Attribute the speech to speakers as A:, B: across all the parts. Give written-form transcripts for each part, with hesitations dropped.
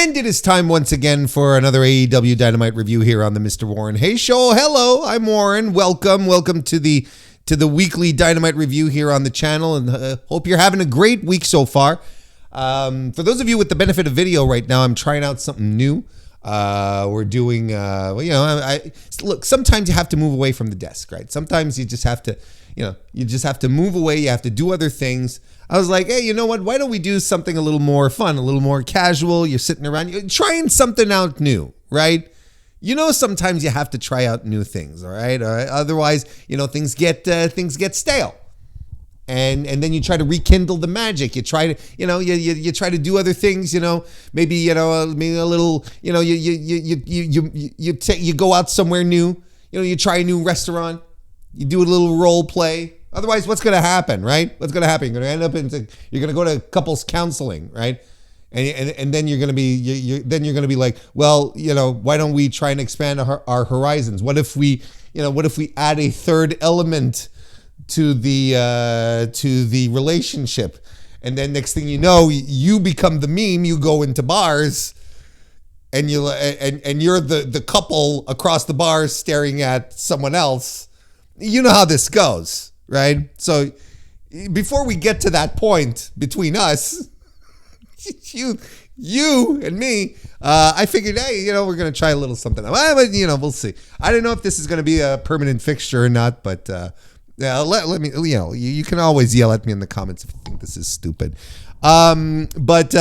A: And it is time once again for another AEW Dynamite review here on the Mr. Warren Hayes Show. Hello, I'm Warren. Welcome to the weekly Dynamite review here on the channel, and hope you're having a great week so far. For those of you with the benefit of video right now, I'm trying out something new. We're doing, look, sometimes you have to move away from the desk, right? Sometimes you just have to, move away. You have to do other things. I was like, hey, you know what? Why don't we do something a little more fun, a little more casual? You're sitting around, you're trying something out new, right? Sometimes you have to try out new things, all right? Otherwise, things get stale. And then you try to rekindle the magic. You try to, you try to do other things, maybe a little, you go out somewhere new, you try a new restaurant, you do a little role play. Otherwise, what's going to happen, right? What's going to happen? You're going to end up you're going to go to couples counseling, right? And then you're going to be like, well, why don't we try and expand our horizons? What if we add a third element to the relationship? And then next thing you know, you become the meme. You go into bars, and you're the couple across the bar staring at someone else. You know how this goes, right? So before we get to that point between us, you and me, I figured, hey, we're gonna try a little something. But we'll see. I don't know if this is gonna be a permanent fixture or not, but let me. You can always yell at me in the comments if you think this is stupid. But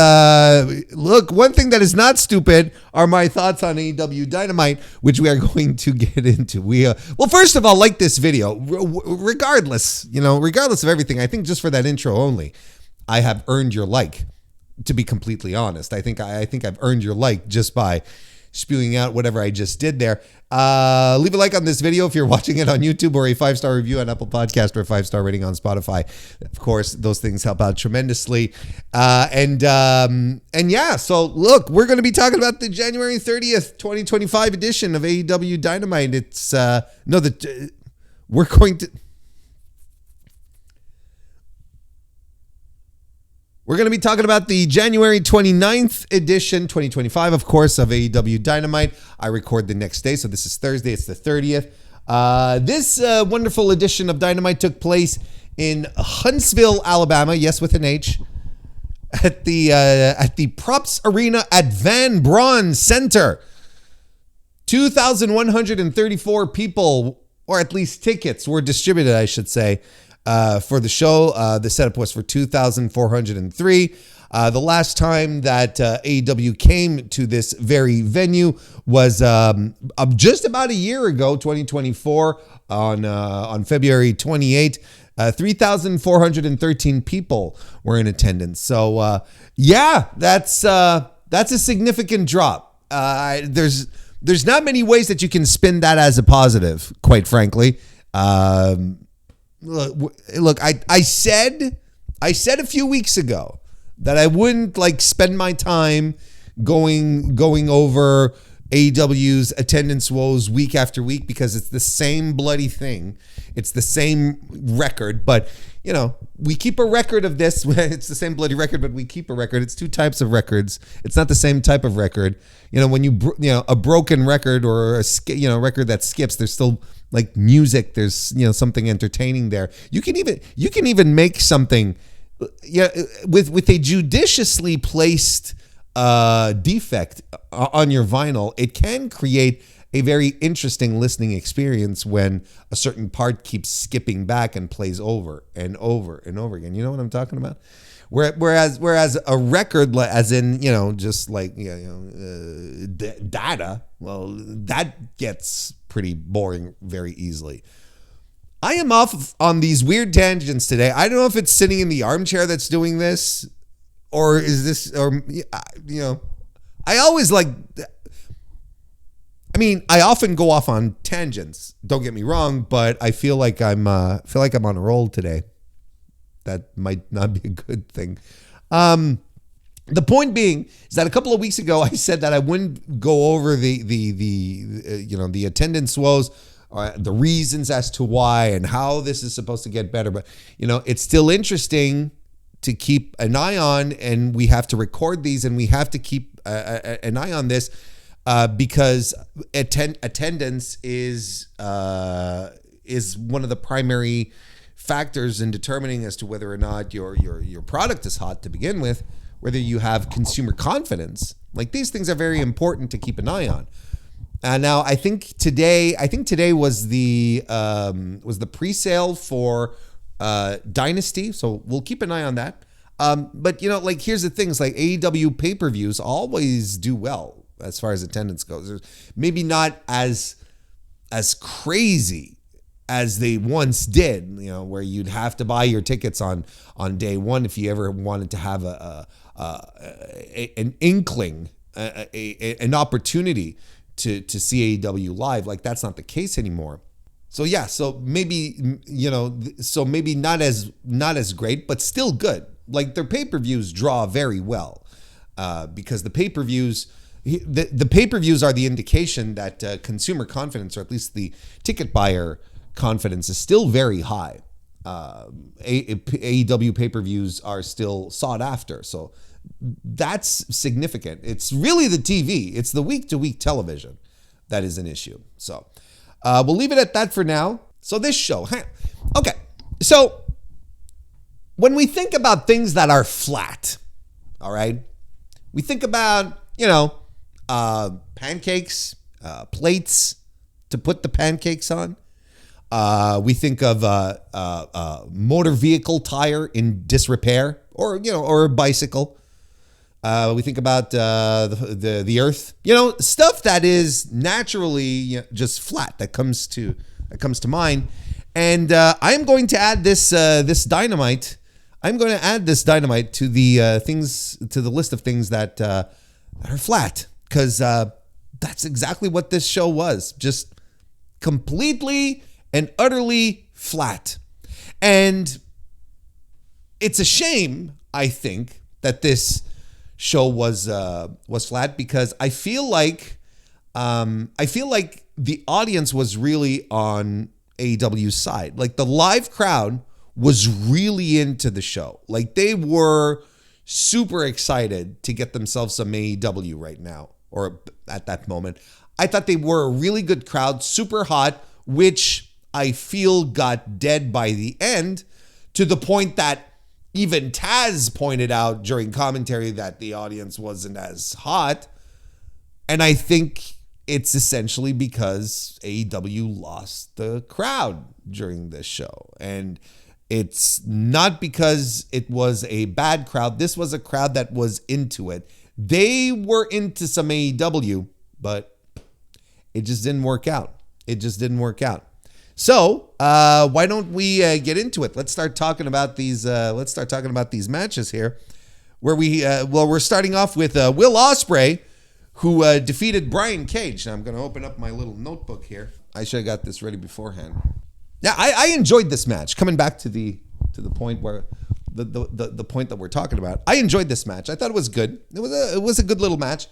A: look, one thing that is not stupid are my thoughts on AEW Dynamite, which we are going to get into. Well, first of all, like this video, regardless of everything, I think just for that intro only, I have earned your like, to be completely honest. I think I've earned your like just by spewing out whatever I just did there. Leave a like on this video if you're watching it on YouTube, or a 5-star review on Apple Podcast, or a 5-star rating on Spotify. Of course, those things help out tremendously. And yeah, so look, we're going to be talking about the January 30th, 2025 edition of AEW Dynamite. We're going to be talking about the January 29th edition, 2025, of course, of AEW Dynamite. I record the next day, so this is Thursday. It's the 30th. This wonderful edition of Dynamite took place in Huntsville, Alabama, yes, with an H, at the Propst Arena at Van Braun Center. 2,134 people, or at least tickets, were distributed, I should say, for the show. The setup was for 2,403. The last time that AEW came to this very venue was just about a year ago, 2024, on February 28. 3,413 people were in attendance. So yeah, that's a significant drop. There's not many ways that you can spin that as a positive, quite frankly. Look, I said a few weeks ago that I wouldn't spend my time going over AEW's attendance woes week after week, because it's the same bloody thing. It's the same record, but we keep a record of this. It's the same bloody record, but we keep a record. It's two types of records. It's not the same type of record. When a broken record, or a record that skips, there's still music. There's something entertaining there. You can even make something with a judiciously placed defect on your vinyl. It can create a very interesting listening experience when a certain part keeps skipping back and plays over and over and over again. You know what I'm talking about? Whereas a record, as in data, well, that gets pretty boring very easily. I am off on these weird tangents today. I don't know if it's sitting in the armchair that's doing this, or is this, or I always I often go off on tangents. Don't get me wrong, but I feel like I'm on a roll today. That might not be a good thing. The point being is that a couple of weeks ago I said that I wouldn't go over the attendance woes, the reasons as to why and how this is supposed to get better. But it's still interesting to keep an eye on, and we have to record these, and we have to keep an eye on this because attendance is one of the primary factors in determining as to whether or not your product is hot to begin with, whether you have consumer confidence. Like, these things are very important to keep an eye on. Now, I think today was the pre-sale for Dynasty, so we'll keep an eye on that. But like, here's the things, like AEW pay-per-views always do well as far as attendance goes. There's maybe not as crazy as they once did, where you'd have to buy your tickets on day one if you ever wanted to have an inkling, an opportunity to see AEW live. Like, that's not the case anymore. So yeah, so maybe not as great, but still good. Like, their pay-per-views draw very well because the pay-per-views are the indication that consumer confidence, or at least the ticket buyer confidence, is still very high. AEW pay-per-views are still sought after, so that's significant. It's really the TV. It's the week-to-week television that is an issue. So we'll leave it at that for now. So this show, okay. So when we think about things that are flat, all right, we think about, pancakes, plates to put the pancakes on. We think of motor vehicle tire in disrepair, or a bicycle. We think about the earth, stuff that is naturally just flat, that comes to mind. And I'm going to add this dynamite. I'm going to add this dynamite to the list of things that are flat, because that's exactly what this show was. Just completely and utterly flat. And it's a shame, I think, that this show was flat, because I feel like the audience was really on AEW's side. Like, the live crowd was really into the show. Like, they were super excited to get themselves some AEW right now, or at that moment. I thought they were a really good crowd, super hot, which I feel got dead by the end, to the point that even Taz pointed out during commentary that the audience wasn't as hot. And I think it's essentially because AEW lost the crowd during this show. And it's not because it was a bad crowd. This was a crowd that was into it. They were into some AEW, but it just didn't work out. So why don't we get into it? Let's start talking about these. These matches here, where we're starting off with Will Ospreay, who defeated Brian Cage. Now, I'm going to open up my little notebook here. I should have got this ready beforehand. Yeah, I enjoyed this match. Coming back to the point where the point that we're talking about, I enjoyed this match. I thought it was good. It was a good little match.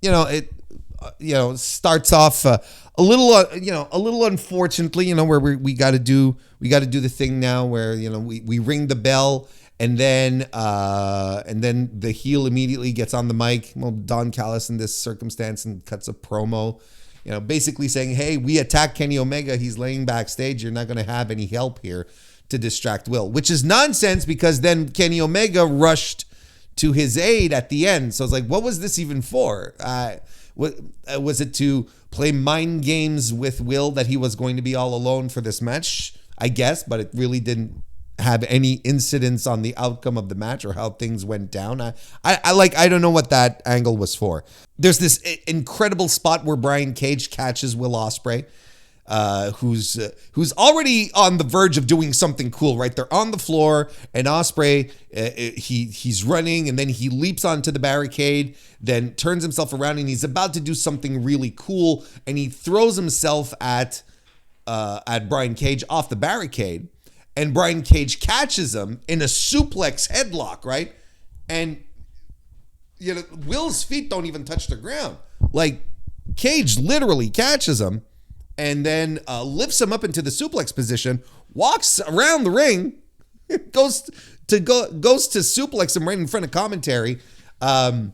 A: It starts off a little unfortunately, where we got to do the thing now where we ring the bell, and then the heel immediately gets on the mic. Well, Don Callis in this circumstance, and cuts a promo, basically saying, hey, we attacked Kenny Omega. He's laying backstage. You're not going to have any help here to distract Will, which is nonsense, because then Kenny Omega rushed to his aid at the end. So it's like, what was this even for? Was it to play mind games with Will that he was going to be all alone for this match? I guess, but it really didn't have any incidence on the outcome of the match or how things went down. I don't know what that angle was for. There's this incredible spot where Brian Cage catches Will Ospreay, who's already on the verge of doing something cool, right? They're on the floor, and Ospreay, he's running, and then he leaps onto the barricade, then turns himself around, and he's about to do something really cool, and he throws himself at Brian Cage off the barricade, and Brian Cage catches him in a suplex headlock, right? And Will's feet don't even touch the ground. Like, Cage literally catches him, and then lifts him up into the suplex position, walks around the ring, goes to suplex him right in front of commentary. And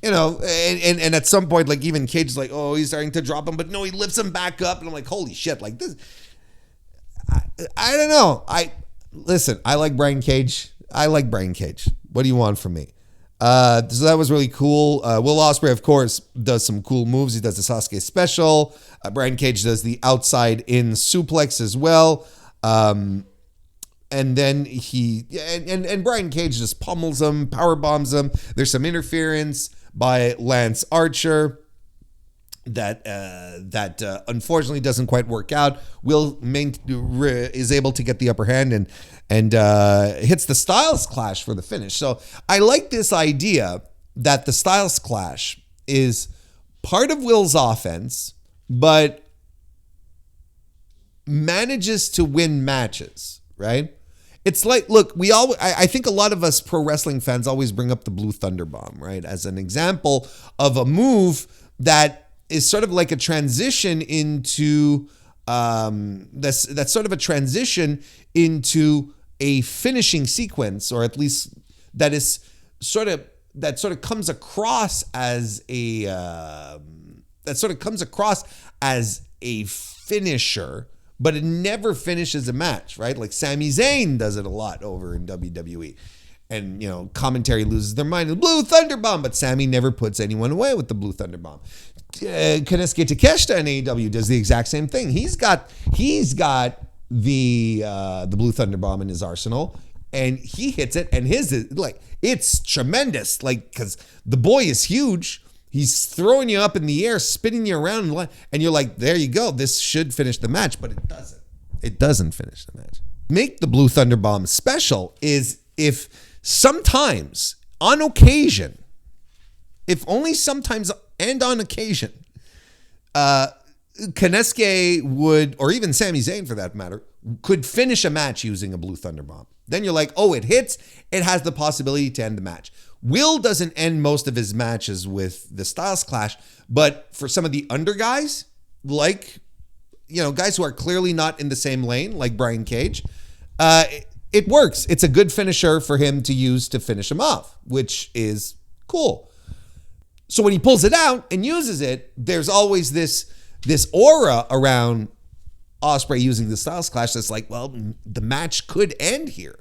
A: at some point, like even Cage is like, oh, he's starting to drop him, but no, he lifts him back up, and I'm like, holy shit, like this. I don't know. I like Brian Cage. What do you want from me? So that was really cool. Will Ospreay, of course, does some cool moves. He does the Sasuke special. Brian Cage does the outside in suplex as well. And then and Brian Cage just pummels him, power bombs him. There's some interference by Lance Archer that unfortunately doesn't quite work out. Will is able to get the upper hand and hits the Styles Clash for the finish. So I like this idea that the Styles Clash is part of Will's offense, but manages to win matches, right? It's like, look, I think a lot of us pro wrestling fans always bring up the Blue Thunder Bomb, right? As an example of a move that is sort of like a transition into, that's sort of a transition into a finishing sequence, or at least that sort of comes across as a finisher, but it never finishes a match, right? Like Sami Zayn does it a lot over in WWE. And, commentary loses their mind. The Blue Thunder Bomb, but Sami never puts anyone away with the Blue Thunder Bomb. Konosuke Takeshita in AEW does the exact same thing. He's got the Blue Thunder Bomb in his arsenal, and he hits it, and his is like, it's tremendous, like, because the boy is huge. He's throwing you up in the air, spinning you around, and you're like, there you go. This should finish the match, but it doesn't. It doesn't finish the match. Make the Blue Thunder Bomb special is if sometimes, on occasion, if only sometimes and on occasion, Konosuke would, or even Sami Zayn for that matter, could finish a match using a Blue Thunder Bomb. Then you're like, oh, it hits. It has the possibility to end the match. Will doesn't end most of his matches with the Styles Clash, but for some of the under guys, like, guys who are clearly not in the same lane, like Brian Cage, it works. It's a good finisher for him to use to finish him off, which is cool. So when he pulls it out and uses it, there's always this aura around Ospreay using the Styles Clash that's like, well, the match could end here.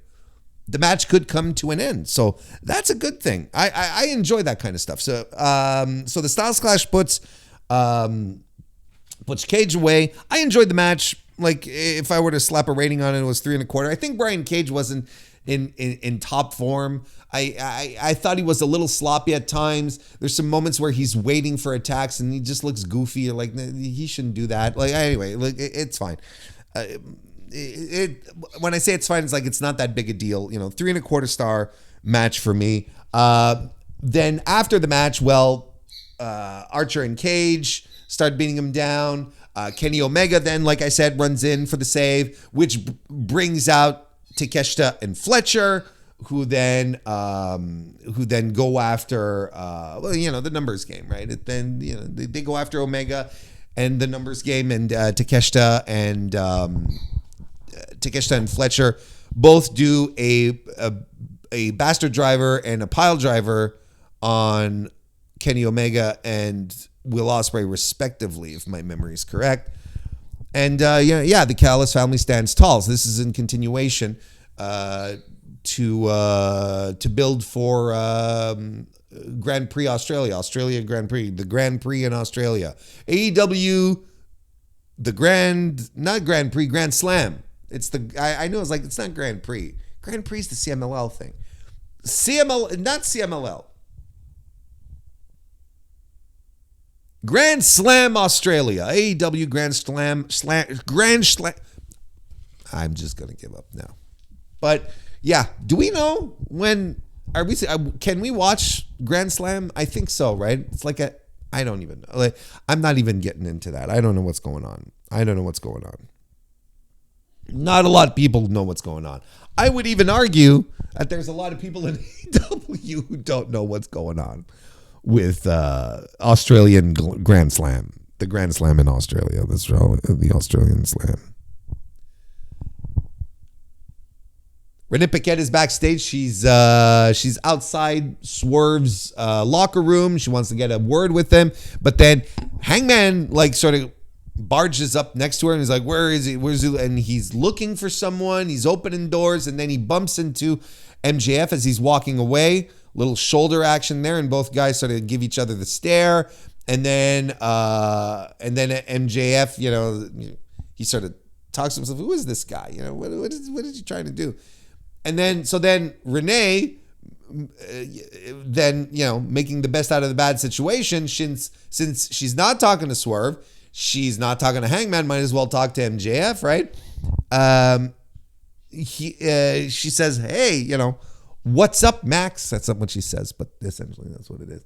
A: The match could come to an end. So that's a good thing. I enjoy that kind of stuff. So the Styles Clash puts Cage away. I enjoyed the match. Like, if I were to slap a rating on it, it was 3.25. I think Brian Cage wasn't in top form. I thought he was a little sloppy at times. There's some moments where he's waiting for attacks and he just looks goofy. You're like, he shouldn't do that. Like, anyway, like, it's fine. When I say it's fine, it's like it's not that big a deal. 3.25 star match for me. Then after the match, Archer and Cage start beating him down. Kenny Omega then, like I said, runs in for the save, which brings out Takeshita and Fletcher, who then go after the numbers game, right? Then they go after Omega and the numbers game, and Takeshita and Fletcher both do a bastard driver and a pile driver on Kenny Omega and Will Ospreay, respectively, if my memory is correct. And the Callis family stands tall. So this is in continuation to build for Grand Prix Australia Grand Prix, the Grand Prix in Australia. AEW, Grand Slam. It's I know it's like, it's not Grand Prix. Grand Prix is the CMLL thing. Not CMLL. Grand Slam Australia. AEW Grand Slam. I'm just going to give up now. But yeah, do we know when can we watch Grand Slam? I think so, right? It's like I don't even know. Like, I'm not even getting into that. I don't know what's going on. Not a lot of people know what's going on. I would even argue that there's a lot of people in AEW who don't know what's going on with Australian Grand Slam. The Grand Slam in Australia. That's the Australian Slam. Renee Paquette is backstage. She's outside Swerve's locker room. She wants to get a word with him, but then Hangman like sort of barges up next to her and he's like, "Where is he? Where's he?" And he's looking for someone. He's opening doors, and then he bumps into MJF as he's walking away. Little shoulder action there, and both guys sort of give each other the stare. And then MJF, he sort of talks to himself. Who is this guy? What is he trying to do? And then Renee, making the best out of the bad situation, since she's not talking to Swerve, she's not talking to Hangman, might as well talk to MJF, right? She says, "Hey, what's up, Max?" That's not what she says, but essentially that's what it is.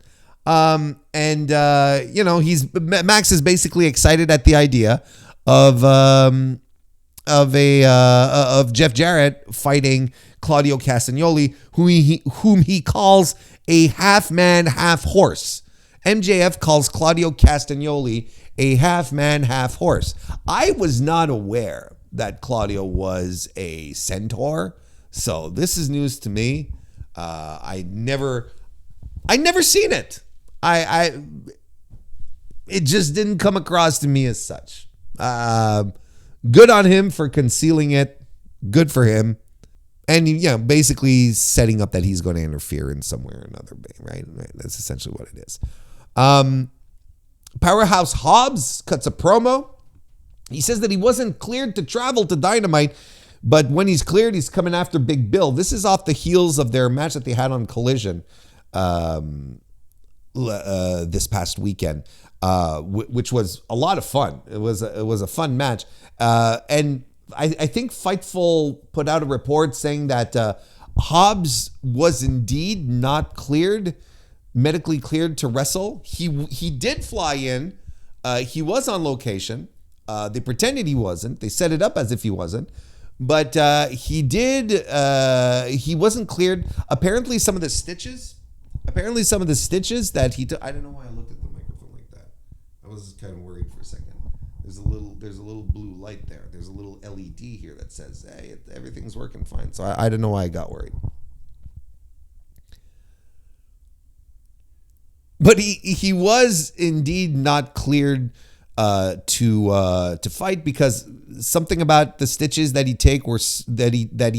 A: Max is basically excited at the idea of Jeff Jarrett fighting Claudio Castagnoli, whom he calls a half man, half horse. MJF calls Claudio Castagnoli a half man, half horse. I was not aware that Claudio was a centaur, so this is news to me. I never seen it. It just didn't come across to me as such. Good on him for concealing it. Good for him. And, basically setting up that he's going to interfere in some way or another, right? That's essentially what it is. Powerhouse Hobbs cuts a promo. He says that he wasn't cleared to travel to Dynamite, but when he's cleared, he's coming after Big Bill. This is off the heels of their match that they had on Collision this past weekend, which was a lot of fun. It was a fun match. And I think Fightful put out a report saying that Hobbs was indeed not medically cleared to wrestle. He did fly in. He was on location. They pretended he wasn't. They set it up as if he wasn't. But he wasn't cleared. Apparently some of the stitches that he took. I don't know why I looked at the microphone like that. I was kind of worried for a second. There's a little blue light there. There's a little LED here that says, "Hey, everything's working fine." So I don't know why I got worried. But he was indeed not cleared to fight because something about the stitches that he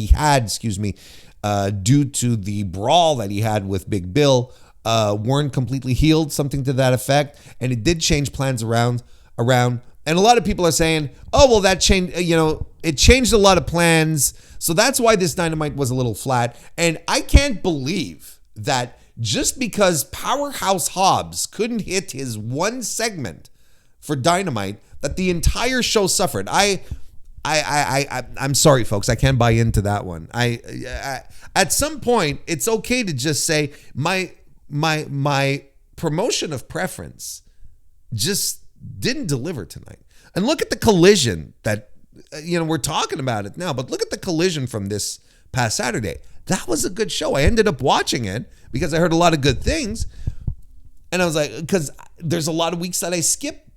A: had, due to the brawl that he had with Big Bill, weren't completely healed, something to that effect, and it did change plans around. And a lot of people are saying, "Oh, well, that changed. It changed a lot of plans, so that's why this Dynamite was a little flat." And I can't believe that just because Powerhouse Hobbs couldn't hit his one segment for Dynamite, that the entire show suffered. I'm sorry, folks. I can't buy into that one. I at some point, it's okay to just say my promotion of preference just didn't deliver tonight. And look at the collision that we're talking about it now, but look at the collision from this past Saturday. That was a good show. I ended up watching it because I heard a lot of good things, and I was like, because there's a lot of weeks that I skip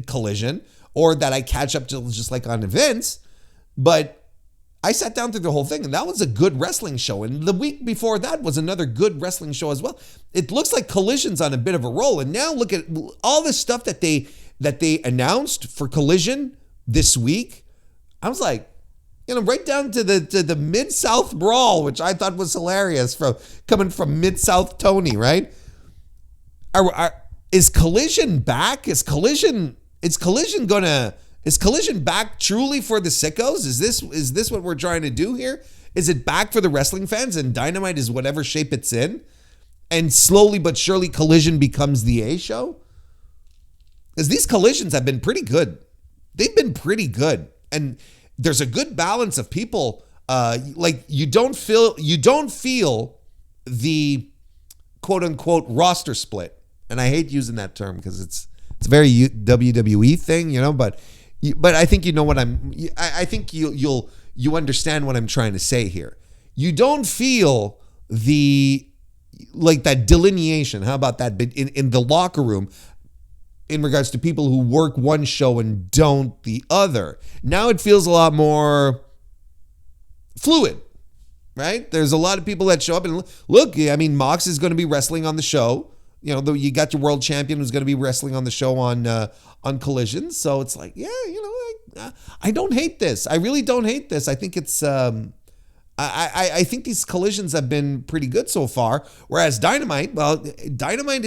A: Collision or that I catch up to just like on events, but I sat down through the whole thing, and that was a good wrestling show. And the week before that was another good wrestling show as well. It looks like Collision's on a bit of a roll, and now look at all this stuff that they announced for Collision this week. I was like, right down to the Mid-South Brawl, which I thought was hilarious, coming from Mid-South Tony, right? Is Collision back? Is Collision back truly for the sickos? Is this what we're trying to do here? Is it back for the wrestling fans and Dynamite is whatever shape it's in? And slowly but surely Collision becomes the A show? Because these collisions have been pretty good. They've been pretty good. And there's a good balance of people. You don't feel the quote unquote roster split. And I hate using that term because it's a very WWE thing, but I think you know what I think you understand what I'm trying to say here. You don't feel that delineation. How about that? But in the locker room, in regards to people who work one show and don't the other. Now it feels a lot more fluid. right? There's a lot of people that show up and look, I mean, Mox is going to be wrestling on the show. You know, you got your world champion who's going to be wrestling on the show on Collision. So it's like, yeah, you know, I don't hate this. I really don't hate this. I think it's, I think these collisions have been pretty good so far. Whereas Dynamite, well, Dynamite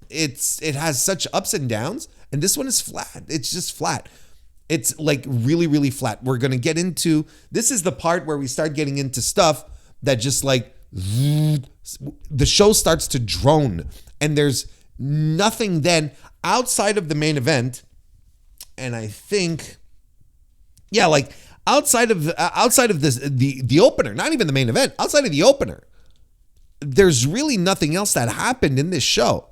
A: it has such ups and downs, and this one is flat. It's just flat. It's like really, really flat. We're going to get into, this is the part where we start getting into stuff that just like, the show starts to drone, and there's nothing then outside of the main event. And I think, yeah, like outside of this, the opener, not even the main event, outside of the opener, there's really nothing else that happened in this show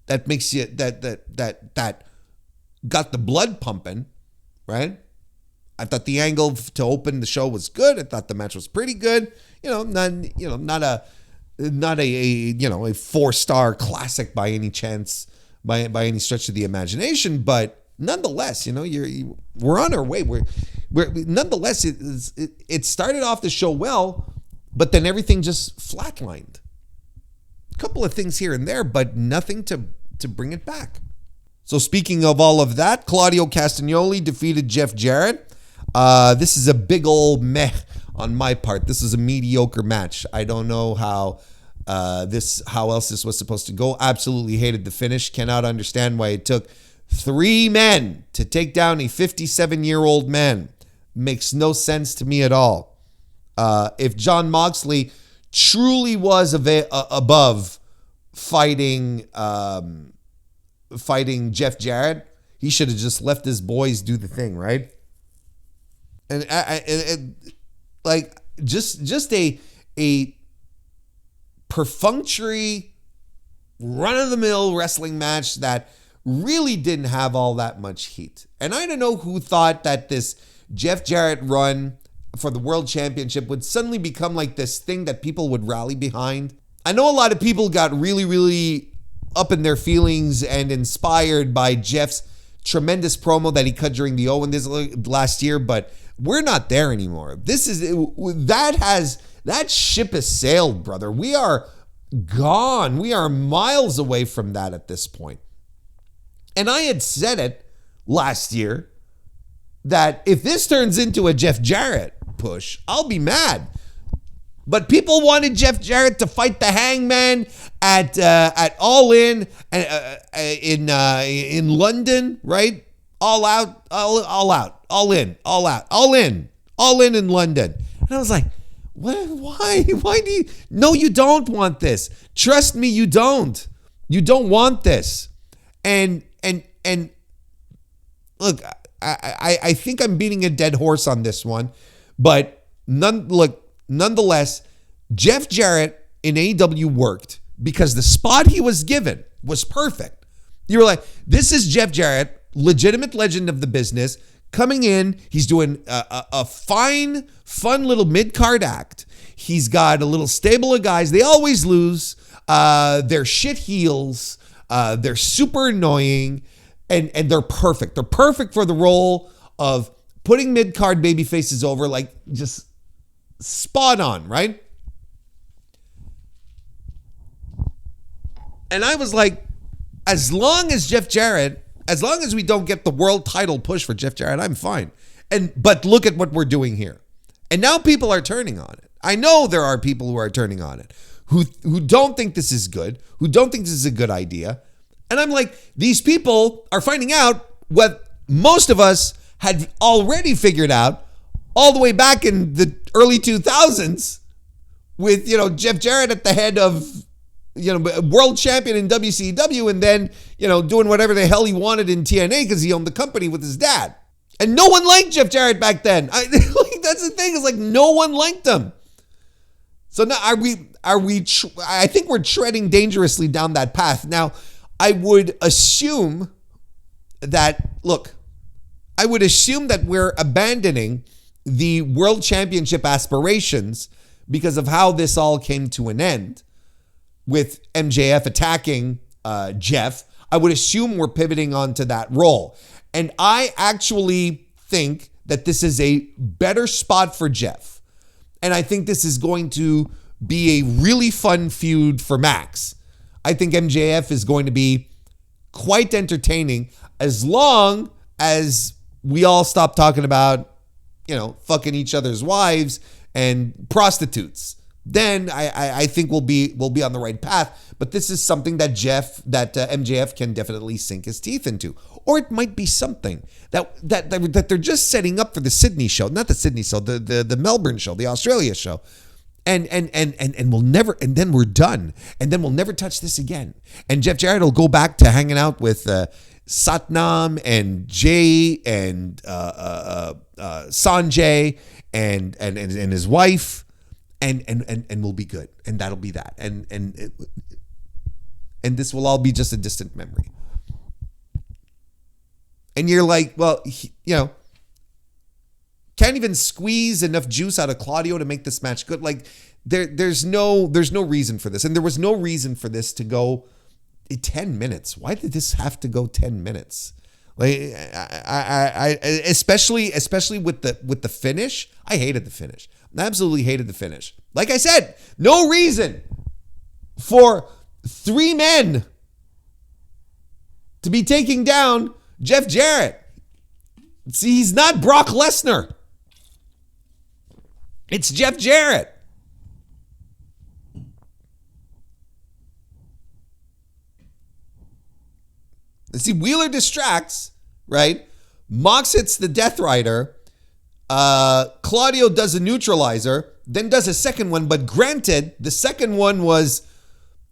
A: that makes you that got the blood pumping, right? I thought the angle to open the show was good. I thought the match was pretty good. Not a 4-star classic by any chance, by any stretch of the imagination, but nonetheless, we're on our way. We're nonetheless, it started off the show well, but then everything just flatlined. A couple of things here and there, but nothing to bring it back. So speaking of all of that, Claudio Castagnoli defeated Jeff Jarrett. This is a big old meh on my part. This is a mediocre match. I don't know how else this was supposed to go. Absolutely hated the finish. Cannot understand why it took 3 men to take down a 57-year-old man. Makes no sense to me at all. If Jon Moxley truly was above fighting Jeff Jarrett, he should have just let his boys do the thing, right? And just a perfunctory, run-of-the-mill wrestling match that really didn't have all that much heat. And I don't know who thought that this Jeff Jarrett run for the World Championship would suddenly become like this thing that people would rally behind. I know a lot of people got really, really up in their feelings and inspired by Jeff's tremendous promo that he cut during the Owen this last year, but we're not there anymore. That ship has sailed, brother. We are gone. We are miles away from that at this point. And I had said it last year that if this turns into a Jeff Jarrett push, I'll be mad. But people wanted Jeff Jarrett to fight the Hangman at All In in London, right? All out, all in London. And I was like, what? Why do you? No, you don't want this. Trust me, you don't. You don't want this. And look, I think I'm beating a dead horse on this one, but nonetheless, Jeff Jarrett in AEW worked because the spot he was given was perfect. You were like, this is Jeff Jarrett, legitimate legend of the business, coming in. He's doing a fine, fun little mid-card act. He's got a little stable of guys. They always lose. They're shit heels. They're super annoying, and they're perfect. They're perfect for the role of putting mid-card baby faces over, like just spot on, right? And I was like, as long as we don't get the world title push for Jeff Jarrett, I'm fine. But look at what we're doing here. And now people are turning on it. I know there are people who are turning on it, who don't think this is good, who don't think this is a good idea. And I'm like, these people are finding out what most of us had already figured out all the way back in the early 2000s with, Jeff Jarrett at the head of, world champion in WCW, and then, doing whatever the hell he wanted in TNA because he owned the company with his dad. And no one liked Jeff Jarrett back then. That's the thing. It's like no one liked him. So now I think we're treading dangerously down that path. Now, I would assume that we're abandoning the world championship aspirations because of how this all came to an end with MJF attacking Jeff. I would assume we're pivoting onto that role. And I actually think that this is a better spot for Jeff. And I think this is going to be a really fun feud for Max. I think MJF is going to be quite entertaining as long as we all stop talking about, fucking each other's wives and prostitutes. Then I think we'll be on the right path. But this is something that MJF can definitely sink his teeth into. Or it might be something that they're just setting up for the Sydney show, not the Sydney show, the Melbourne show, the Australia show. And we'll never, and then we're done. And then we'll never touch this again. And Jeff Jarrett will go back to hanging out with Satnam and Jay and Sanjay and his wife. And we'll be good, and that'll be that, and this will all be just a distant memory. And you're like, well, can't even squeeze enough juice out of Claudio to make this match good. Like there's no reason for this, and there was no reason for this to go 10 minutes. Why did this have to go 10 minutes? Like I especially with the finish. I hated the finish. I absolutely hated the finish. Like I said, no reason for 3 men to be taking down Jeff Jarrett. See, he's not Brock Lesnar. It's Jeff Jarrett. See, Wheeler distracts, right? Mox hits the Death Rider. Claudio does a neutralizer, then does a second one. But granted, the second one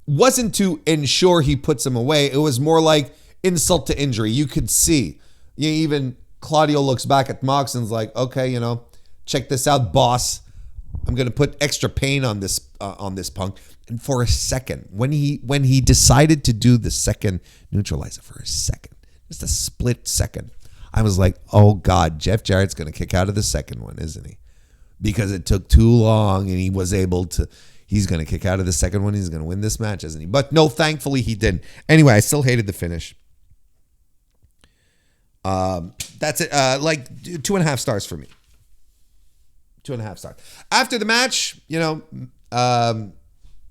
A: wasn't to ensure he puts him away. It was more like insult to injury. You could see. Even Claudio looks back at Mox and's like, okay, check this out, boss. I'm gonna put extra pain on this punk. And for a second, when he decided to do the second neutralizer, for a second, just a split second, I was like, oh God, Jeff Jarrett's going to kick out of the second one, isn't he? Because it took too long and he's going to kick out of the second one. He's going to win this match, isn't he? But no, thankfully he didn't. Anyway, I still hated the finish. That's it. Like 2.5 stars for me. 2.5 stars. After the match,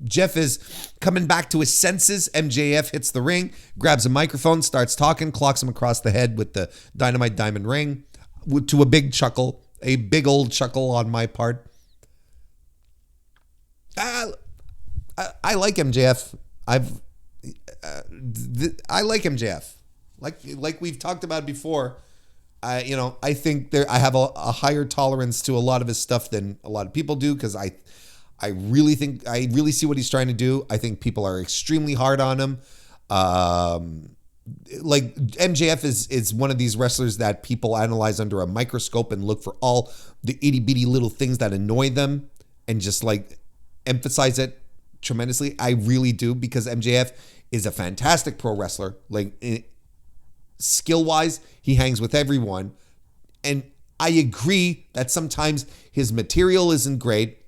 A: Jeff is coming back to his senses. MJF hits the ring, grabs a microphone, starts talking, clocks him across the head with the Dynamite Diamond ring to a big chuckle, a big old chuckle on my part. I like MJF. I like MJF. Like we've talked about before. I think I have a higher tolerance to a lot of his stuff than a lot of people do, because I really see what he's trying to do. I think people are extremely hard on him. Like MJF is one of these wrestlers that people analyze under a microscope and look for all the itty bitty little things that annoy them and just like emphasize it tremendously. I really do, because MJF is a fantastic pro wrestler. Like skill wise, he hangs with everyone. And I agree that sometimes his material isn't great.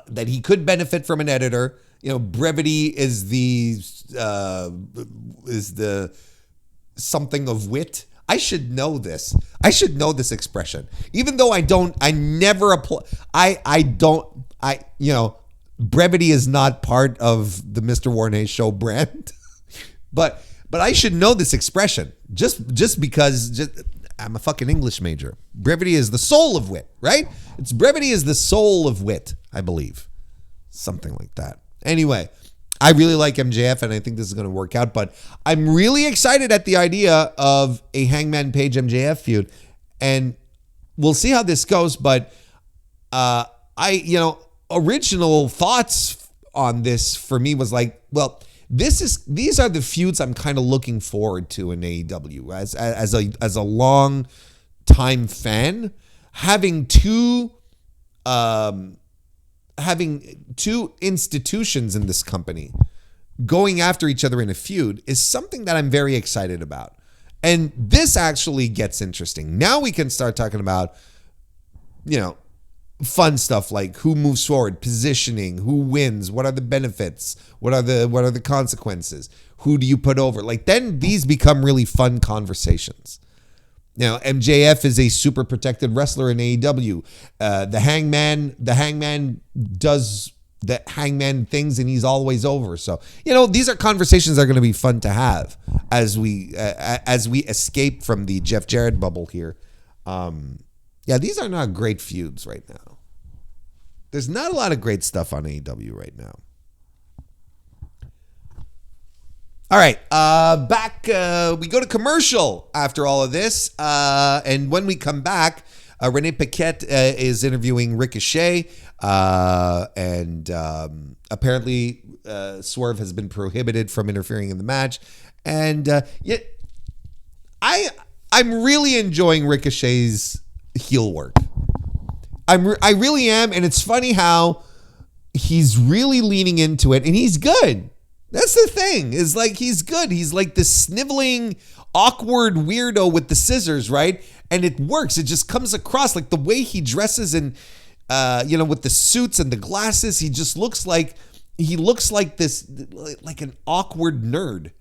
A: That he could benefit from an editor. Brevity is the something of wit. I should know this. I should know this expression. Even though I don't, I never apply. Brevity is not part of the MrWarrenHayes show brand. but I should know this expression just because I'm a fucking English major. Brevity is the soul of wit, right? Brevity is the soul of wit, I believe. Something like that. Anyway, I really like MJF, and I think this is going to work out, but I'm really excited at the idea of a Hangman Page MJF feud, and we'll see how this goes, but original thoughts on this for me was like, well, these are the feuds I'm kind of looking forward to in AEW as a long time fan. Having two institutions in this company going after each other in a feud is something that I'm very excited about. And this actually gets interesting. Now we can start talking about, fun stuff like who moves forward, positioning, who wins, what are the benefits, what are the consequences, who do you put over? Like, then these become really fun conversations. Now, MJF is a super protected wrestler in AEW. The Hangman does the Hangman things, and he's always over. So, these are conversations that are going to be fun to have as we escape from the Jeff Jarrett bubble here. These are not great feuds right now. There's not a lot of great stuff on AEW right now. All right, back. We go to commercial after all of this, and when we come back, Renee Paquette is interviewing Ricochet, and apparently Swerve has been prohibited from interfering in the match, and yet I'm really enjoying Ricochet's heel work. I really am, and it's funny how he's really leaning into it, and he's good. That's the thing, is like he's good. He's like this sniveling, awkward weirdo with the scissors, right? And it works. It just comes across like the way he dresses and, with the suits and the glasses. He just looks like this, like an awkward nerd,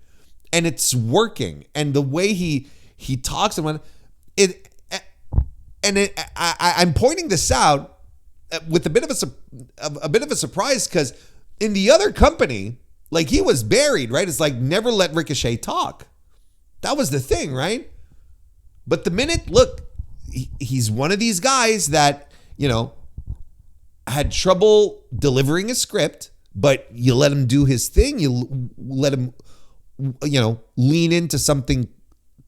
A: and it's working. And the way he talks and I'm pointing this out with a bit of a surprise, because in the other company, like, he was buried, right? It's like, never let Ricochet talk. That was the thing, right? But the minute, look, he's one of these guys that, had trouble delivering a script, but you let him do his thing. You let him, lean into something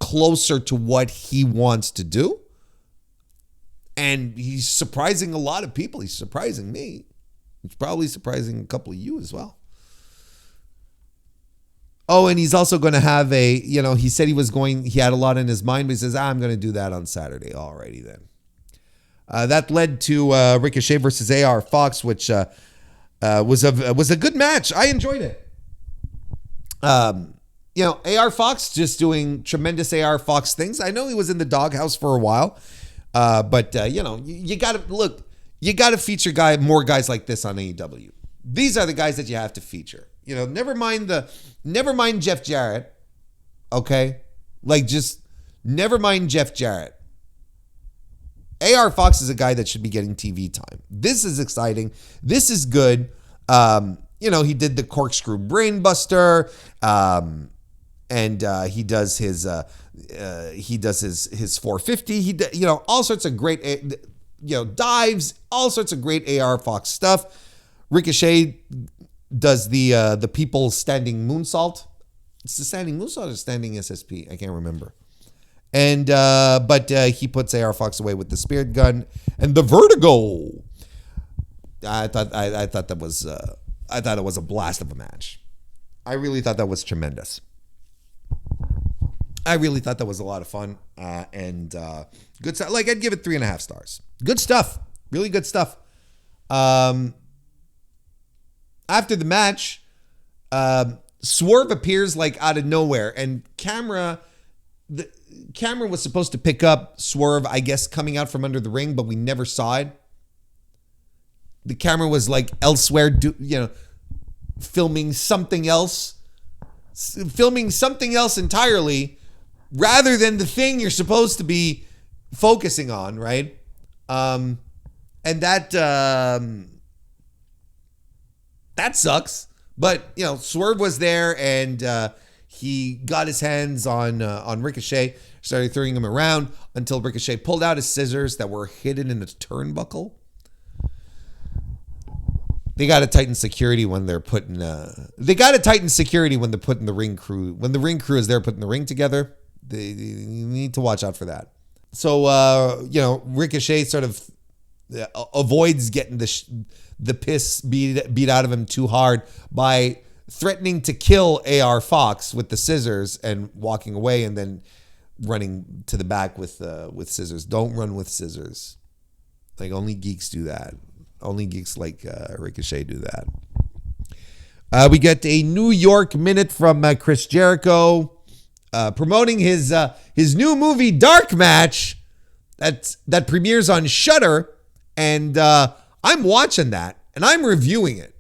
A: closer to what he wants to do. And he's surprising a lot of people. He's surprising me. He's probably surprising a couple of you as well. Oh, and he's also going to have he said he had a lot in his mind, but he says, I'm going to do that on Saturday. Alrighty then. That led to Ricochet versus AR Fox, which was a good match. I enjoyed it. AR Fox just doing tremendous AR Fox things. I know he was in the doghouse for a while, but you got to feature more guys like this on AEW. These are the guys that you have to feature. Never mind Jeff Jarrett. Okay? Just never mind Jeff Jarrett. AR Fox is a guy that should be getting TV time. This is exciting. This is good. He did the corkscrew brainbuster, and he does his 450. He did, all sorts of great dives, all sorts of great AR Fox stuff. Ricochet does the people standing moonsault. It's the standing moonsault or standing SSP. I can't remember. And but he puts AR Fox away with the spirit gun and the vertigo. I thought that was it was a blast of a match. I really thought that was tremendous. I really thought that was a lot of fun and good stuff. Like, I'd give it 3.5 stars. Good stuff. Really good stuff. After the match, Swerve appears like out of nowhere, and the camera was supposed to pick up Swerve, I guess, coming out from under the ring, but we never saw it. The camera was like elsewhere, filming something else entirely, rather than the thing you're supposed to be focusing on, right? And that sucks. But Swerve was there, and he got his hands on Ricochet, started throwing him around until Ricochet pulled out his scissors that were hidden in a turnbuckle. They got to tighten security when they're putting. They got to tighten security when they're putting the ring crew. When the ring crew is there putting the ring together, they need to watch out for that. So Ricochet sort of avoids getting the piss beat out of him too hard by threatening to kill AR Fox with the scissors and walking away, and then running to the back with scissors. Don't run with scissors. Like, only geeks do that. Only geeks like Ricochet do that. We get a New York minute from Chris Jericho promoting his new movie Dark Match that premieres on Shudder, and I'm watching that and I'm reviewing it.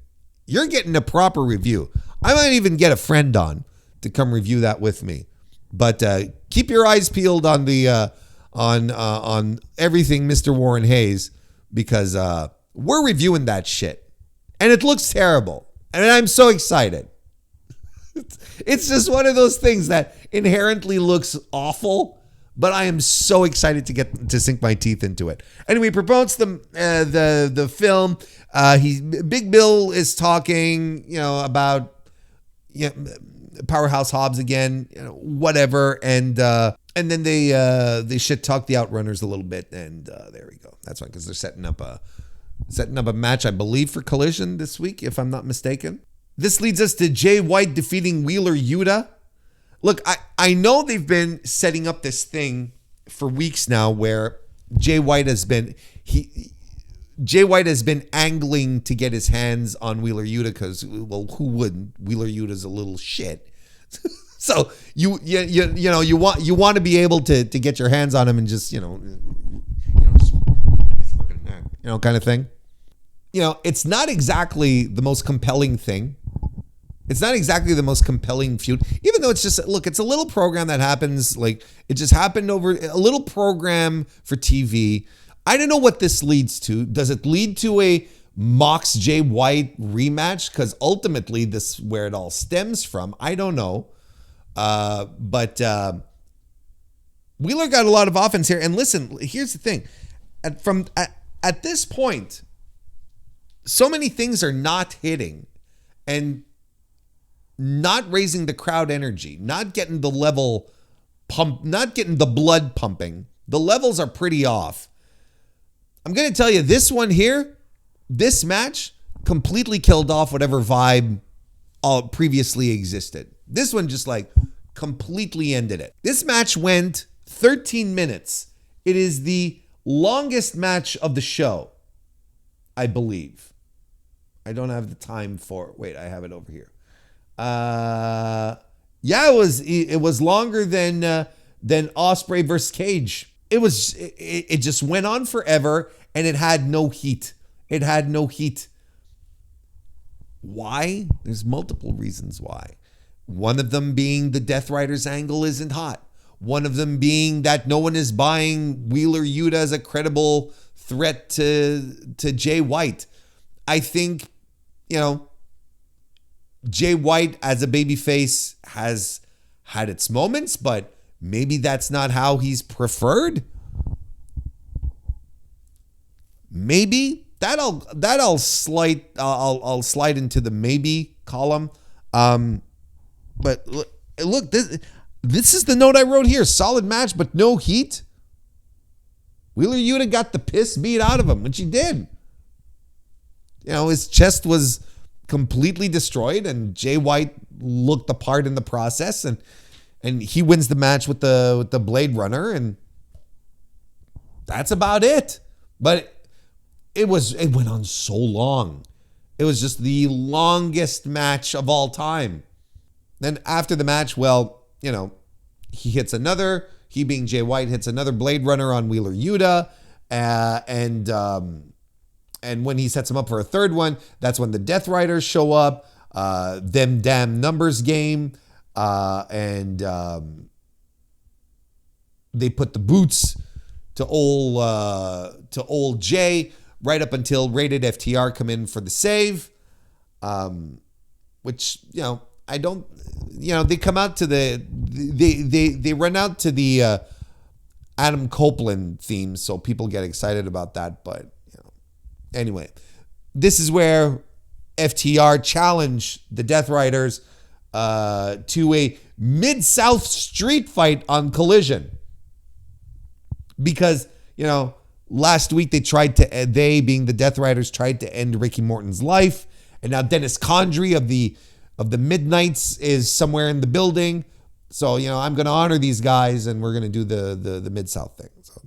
A: You're getting a proper review. I might even get a friend on to come review that with me. But keep your eyes peeled on the on everything Mr. Warren Hayes, because we're reviewing that shit. And it looks terrible. And I'm so excited. It's just one of those things that inherently looks awful, but I am so excited to get to sink my teeth into it. Anyway, promotes the film. Big Bill is talking, about Powerhouse Hobbs again, whatever, and then they shit talk the Outrunners a little bit, and there we go. That's fine, because they're setting up a match, I believe, for Collision this week, if I'm not mistaken. This leads us to Jay White defeating Wheeler Yuta. Look, I know they've been setting up this thing for weeks now where Jay White has been angling to get his hands on Wheeler Yuta because, well, who wouldn't? Wheeler Yuta's a little shit. So you want to be able to get your hands on him and just kind of thing. It's not exactly the most compelling thing. It's not exactly the most compelling feud, even though it's just, look, it's a little program that happens, like, it just happened over a little program for TV. I don't know what this leads to. Does it lead to a Mox Jay White rematch? Because ultimately, this is where it all stems from. I don't know. But Wheeler got a lot of offense here. And listen, here's the thing. At this point, so many things are not hitting and not raising the crowd energy, not getting the level pump, not getting the blood pumping. The levels are pretty off. I'm going to tell you, this one here, this match completely killed off whatever vibe previously existed. This one just completely ended it. This match went 13 minutes. It is the longest match of the show, I believe. I don't have the time for. Wait, I have it over here. It was longer than Ospreay versus Cage. It just went on forever, and it had no heat. Why? There's multiple reasons why. One of them being the Death Riders angle isn't hot. One of them being that no one is buying Wheeler Yuta as a credible threat to Jay White. I think, Jay White as a babyface has had its moments, but maybe that's not how he's preferred. Maybe I'll slide into the maybe column. But look, this is the note I wrote here. Solid match, but no heat. Wheeler Yuta got the piss beat out of him, which he did. His chest was completely destroyed, and Jay White looked the part in the process, and he wins the match with the Blade Runner, and that's about it. But it went on so long. It was just the longest match of all time. Then after the match, he being Jay White hits another Blade Runner on Wheeler Yuta, and when he sets him up for a third one, that's when the Death Riders show up, them damn numbers game, and they put the boots to old Jay right up until Rated FTR come in for the save, which, I don't, they come out to they run out to the Adam Copeland theme, so people get excited about that, but anyway, this is where FTR challenge the Death Riders to a Mid-South street fight on Collision. Because, last week they being the Death Riders tried to end Ricky Morton's life. And now Dennis Condrey of the Midnights is somewhere in the building. So, I'm going to honor these guys, and we're going to do the Mid-South thing. So,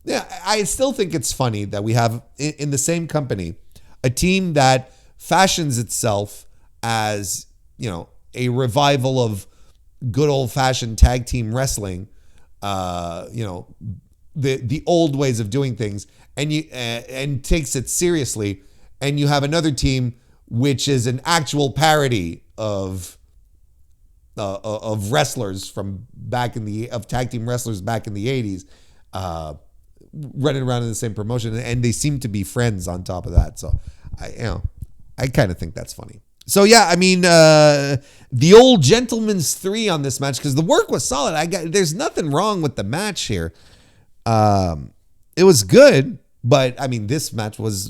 A: yeah, I still think it's funny that we have in the same company a team that fashions itself as, a revival of good old-fashioned tag team wrestling, the old ways of doing things, and takes it seriously. And you have another team which is an actual parody of wrestlers of tag team wrestlers back in the 80s. running around in the same promotion, and they seem to be friends on top of that. So I kind of think that's funny. So yeah, I mean, the old gentleman's 3 on this match, because the work was solid. There's nothing wrong with the match here. It was good, but I mean, this match was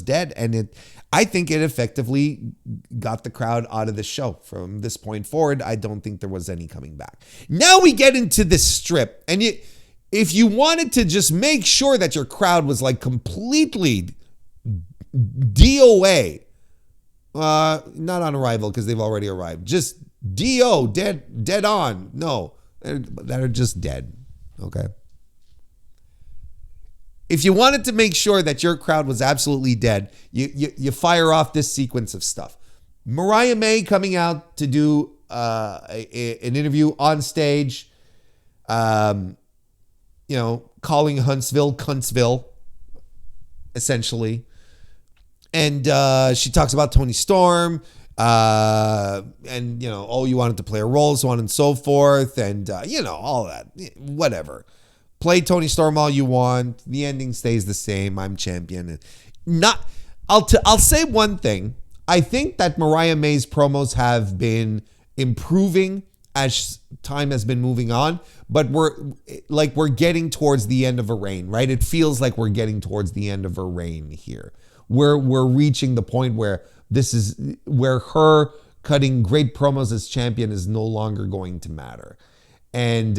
A: dead, and I think it effectively got the crowd out of the show. From this point forward, I don't think there was any coming back. Now we get into this strip, and if you wanted to just make sure that your crowd was like completely DOA, not on arrival because they've already arrived, just DO, dead on. No, that are just dead. Okay. If you wanted to make sure that your crowd was absolutely dead, you fire off this sequence of stuff. Mariah May coming out to do an interview on stage, calling Huntsville, essentially. And she talks about Toni Storm, and, you wanted to play a role, so on and so forth, and, all that, whatever. Play Toni Storm all you want. The ending stays the same. I'm champion. I'll say one thing. I think that Mariah May's promos have been improving as time has been moving on, but we're getting towards the end of a reign, right? It feels like we're getting towards the end of a reign here. We're reaching the point where her cutting great promos as champion is no longer going to matter. And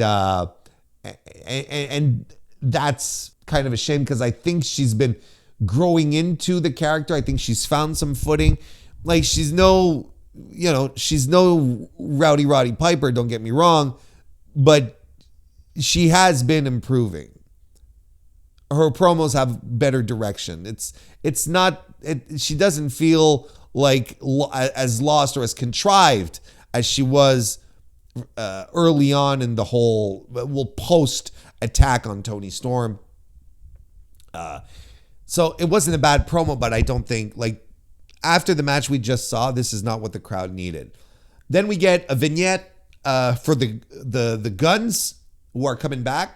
A: that's kind of a shame, because I think she's been growing into the character. I think she's found some footing. Like, she's no Rowdy Roddy Piper, don't get me wrong, but she has been improving. Her promos have better direction. She doesn't feel like as lost or as contrived as she was early on in the whole post attack on Toni Storm. So it wasn't a bad promo, but I don't think, after the match we just saw, this is not what the crowd needed. Then we get a vignette for the Guns, who are coming back.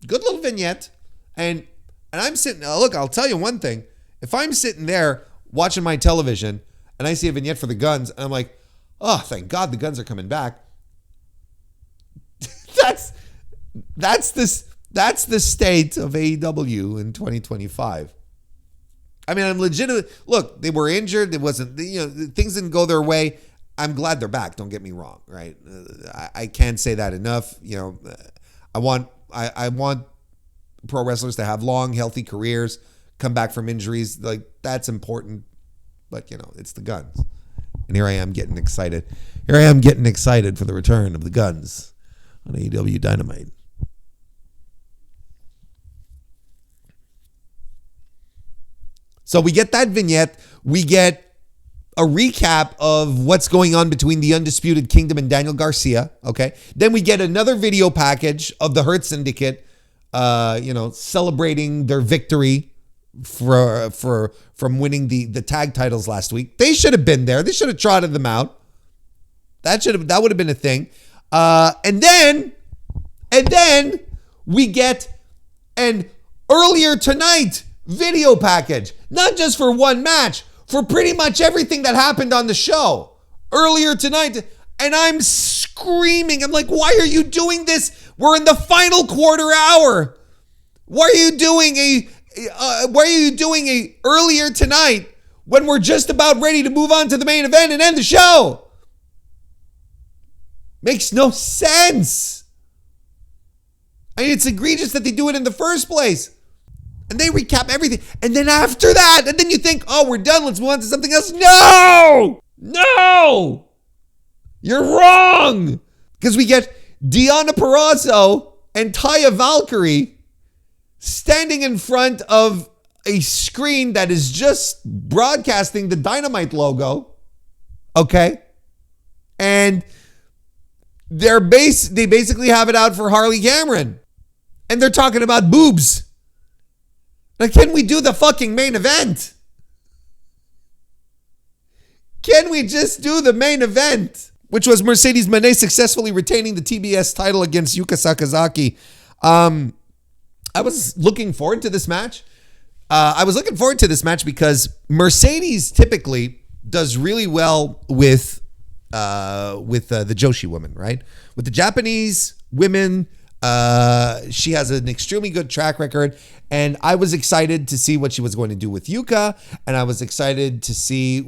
A: Good little vignette. And I'm sitting, look, I'll tell you one thing. If I'm sitting there watching my television and I see a vignette for the Guns, and I'm like, oh, thank God the Guns are coming back. That's the state of AEW in 2025. I mean, I'm legitimate. Look, they were injured. It wasn't, things didn't go their way. I'm glad they're back. Don't get me wrong, right? I can't say that enough. I want pro wrestlers to have long, healthy careers, come back from injuries. That's important. But, it's the Guns. And here I am getting excited. For the return of the Guns on AEW Dynamite. So we get that vignette. We get a recap of what's going on between the Undisputed Kingdom and Daniel Garcia. Okay. Then we get another video package of the Hurt Syndicate, celebrating their victory from winning the tag titles last week. They should have been there. They should have trotted them out. That would have been a thing. And then we get an earlier tonight video package, not just for one match, for pretty much everything that happened on the show earlier tonight. And I'm screaming. I'm like, why are you doing this? We're in the final quarter hour. Why are you doing a earlier tonight when we're just about ready to move on to the main event and end the show? Makes no sense. I mean, it's egregious that they do it in the first place. And they recap everything. And then after that, and then you think, oh, we're done. Let's move on to something else. No! You're wrong. Because we get Deonna Purrazzo and Taya Valkyrie standing in front of a screen that is just broadcasting the Dynamite logo. Okay? And they basically have it out for Harley Cameron. And they're talking about boobs. Now, can we do the fucking main event? Can we just do the main event? Which was Mercedes Moné successfully retaining the TBS title against Yuka Sakazaki. I was looking forward to this match. I was looking forward to this match because Mercedes typically does really well with the Joshi women, right? With the Japanese women, she has an extremely good track record, and I was excited to see what she was going to do with Yuka, and I was excited to see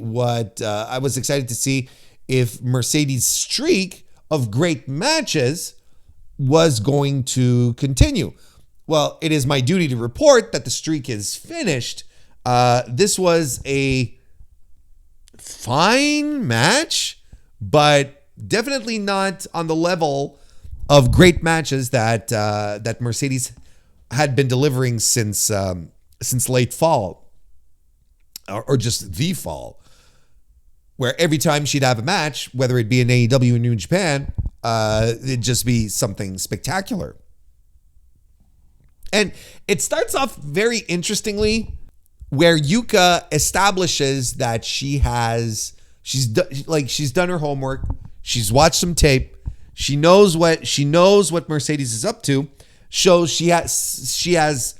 A: if Mercedes' streak of great matches was going to continue. Well, it is my duty to report that the streak is finished. This was a fine match, but definitely not on the level of great matches that Mercedes had been delivering since late fall, or just the fall, where every time she'd have a match, whether it be in AEW or New Japan, it'd just be something spectacular. And it starts off very interestingly, where Yuka establishes that she's done her homework. She's watched some tape. She knows what Mercedes is up to. Shows she has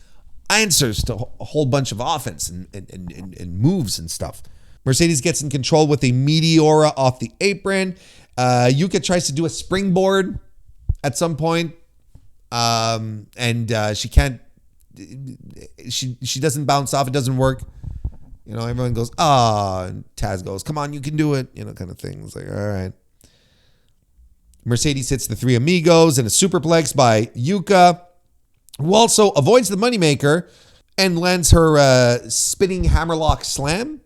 A: answers to a whole bunch of offense and moves and stuff. Mercedes gets in control with a Meteora off the apron. Yuka tries to do a springboard at some point. She can't, she doesn't bounce off. It doesn't work. Everyone goes, and Taz goes, come on, you can do it. Kind of thing. It's like, all right. Mercedes hits the three amigos and a superplex by Yuka, who also avoids the moneymaker and lands her, spinning hammerlock slam.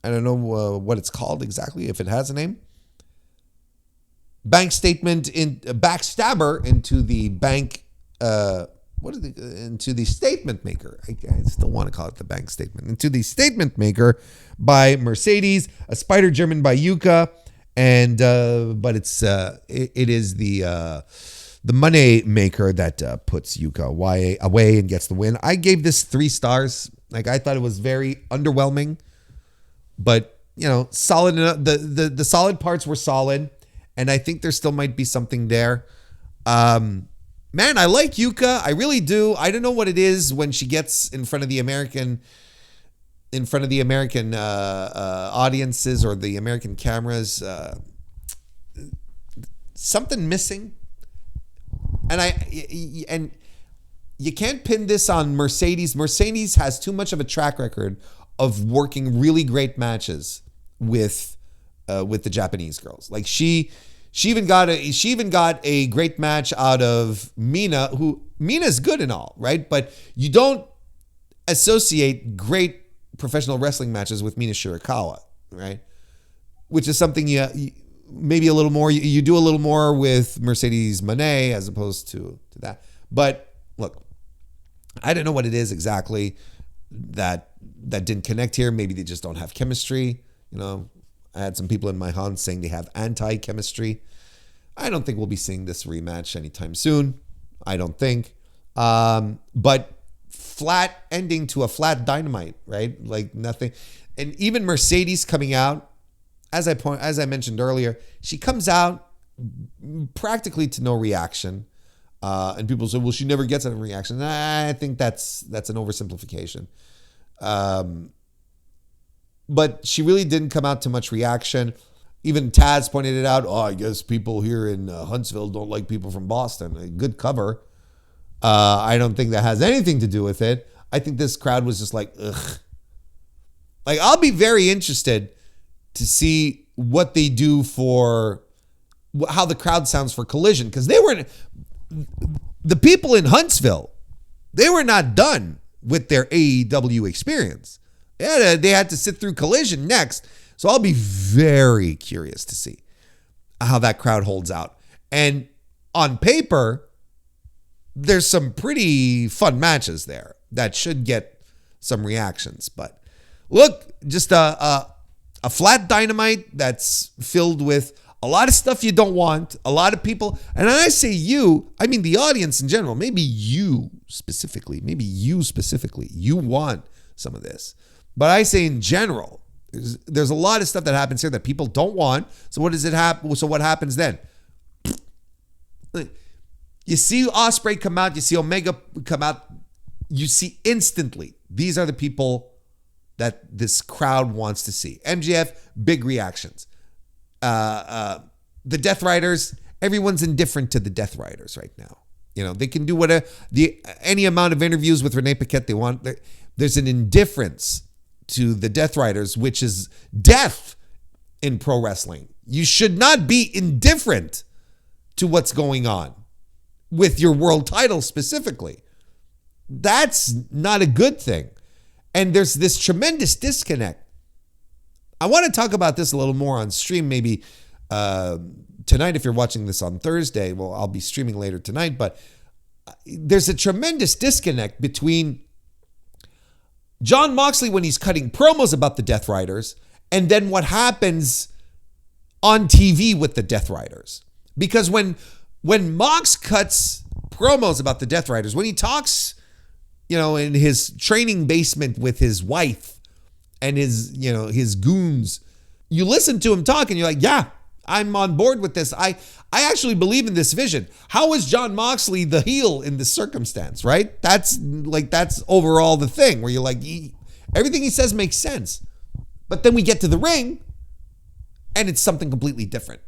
A: I don't know what it's called exactly, if it has a name. Backstabber into the bank. Into the statement maker. I still want to call it the bank statement. Into the statement maker by Mercedes, a spider German by Yuka, and but it is the money maker that puts Yuka away and gets the win. I gave this 3 stars. I thought it was very underwhelming, but solid enough. The solid parts were solid, and I think there still might be something there. Man, I like Yuka. I really do. I don't know what it is when she gets in front of the American audiences or the American cameras. Something missing, and you can't pin this on Mercedes. Mercedes has too much of a track record of working really great matches with the Japanese girls. Like She even got a great match out of Mina, who Mina's good and all, right? But you don't associate great professional wrestling matches with Mina Shirakawa, right? Which is something you maybe a little more, you do a little more with Mercedes Mone as opposed to that. But look, I don't know what it is exactly that didn't connect here. Maybe they just don't have chemistry, I had some people in my Hans saying they have anti-chemistry. I don't think we'll be seeing this rematch anytime soon. I don't think. But flat ending to a flat Dynamite, right? Like nothing. And even Mercedes coming out, as I mentioned earlier, she comes out practically to no reaction. And people say, well, she never gets a reaction. I think that's an oversimplification. But she really didn't come out to much reaction. Even Taz pointed it out. I guess people here in Huntsville don't like people from Boston. A good cover. I don't think that has anything to do with it. I think this crowd was just like, ugh. Like, I'll be very interested to see what they do for how the crowd sounds for Collision. Because the people in Huntsville, they were not done with their AEW experience. They had to sit through Collision next. So I'll be very curious to see how that crowd holds out. And on paper, there's some pretty fun matches there that should get some reactions. But look, just a flat Dynamite that's filled with a lot of stuff you don't want. A lot of people, and when I say you, I mean the audience in general. Maybe you specifically, you want some of this. But I say in general, there's a lot of stuff that happens here that people don't want. So what does it happen? So what happens then? You see Ospreay come out. You see Omega come out. you see instantly, these are the people that this crowd wants to see. MJF, big reactions. The Death Riders, everyone's indifferent to the Death Riders right now. You know, they can do whatever, any amount of interviews with Renee Paquette they want. There's an indifference to the Death Riders, which is death in pro wrestling. You should not be indifferent to what's going on with your world title specifically. That's not a good thing. And there's this tremendous disconnect. I want to talk about this a little more on stream, maybe tonight if you're watching this on Thursday. Well, I'll be streaming later tonight, but there's a tremendous disconnect between Jon Moxley when he's cutting promos about the Death Riders and then what happens on TV with the Death Riders. Because when Mox cuts promos about the Death Riders, when he talks, you know, in his training basement with his wife and his goons, you listen to him talk and you're like, yeah, I'm on board with this. I actually believe in this vision. How is Jon Moxley the heel in this circumstance, right? That's overall the thing where you're like, everything he says makes sense. But then we get to the ring and it's something completely different.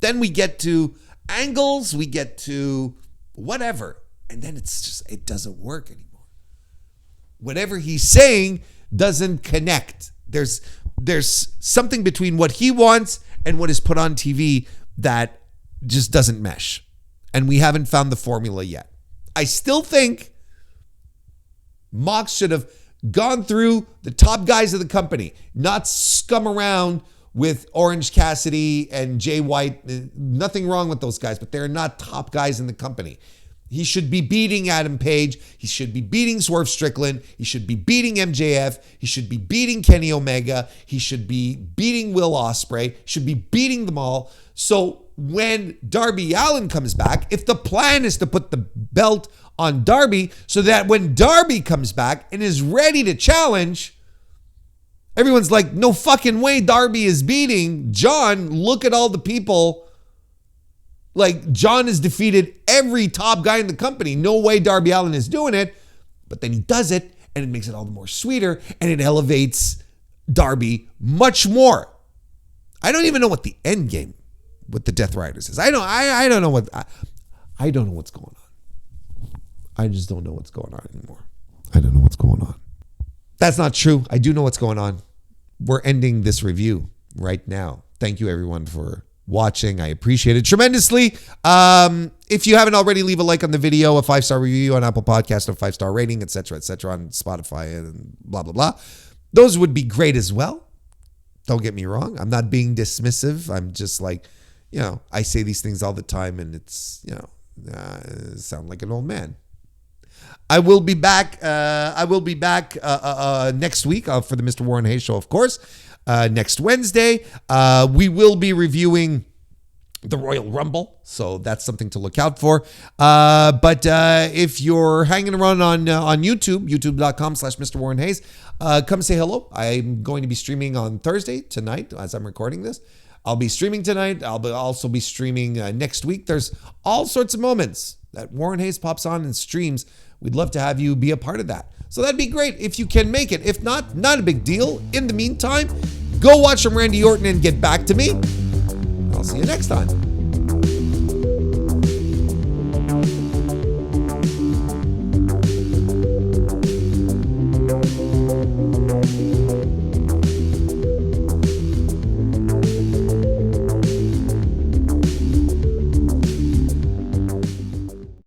A: Then we get to angles, we get to whatever. And then it's just, it doesn't work anymore. Whatever he's saying doesn't connect. There's something between what he wants and what is put on TV that just doesn't mesh. And we haven't found the formula yet. I still think Mox should have gone through the top guys of the company, not scum around with Orange Cassidy and Jay White. Nothing wrong with those guys, but they're not top guys in the company. He should be beating Adam Page. He should be beating Swerve Strickland. He should be beating MJF. He should be beating Kenny Omega. He should be beating Will Ospreay. He should be beating them all. So when Darby Allin comes back, if the plan is to put the belt on Darby so that when Darby comes back and is ready to challenge, everyone's like, no fucking way Darby is beating John. Look at all the people. Like, John has defeated every top guy in the company. No way Darby Allin is doing it. But then he does it, and it makes it all the more sweeter, and it elevates Darby much more. I don't even know what the end game with the Death Riders is. I don't know what's going on. I just don't know what's going on anymore. I don't know what's going on. That's not true. I do know what's going on. We're ending this review right now. Thank you, everyone, for watching. I appreciate it tremendously. If you haven't already, leave a like on the video, a 5-star review on Apple Podcast, a 5-star rating, etc., on Spotify, and blah, blah, blah. Those would be great as well. Don't get me wrong. I'm not being dismissive. I'm just like, I say these things all the time and it's, sound like an old man. I will be back. Next week for the Mr. Warren Hayes Show, of course. Next Wednesday, we will be reviewing the Royal Rumble, so that's something to look out for. But if you're hanging around on YouTube, youtube.com/MrWarrenHayes, come say hello. I'm going to be streaming on Thursday tonight as I'm recording this. I'll be streaming tonight. I'll also be streaming next week. There's all sorts of moments that Warren Hayes pops on and streams. We'd love to have you be a part of that. So that'd be great if you can make it. If not, not a big deal. In the meantime, go watch some Randy Orton and get back to me. I'll see you next time.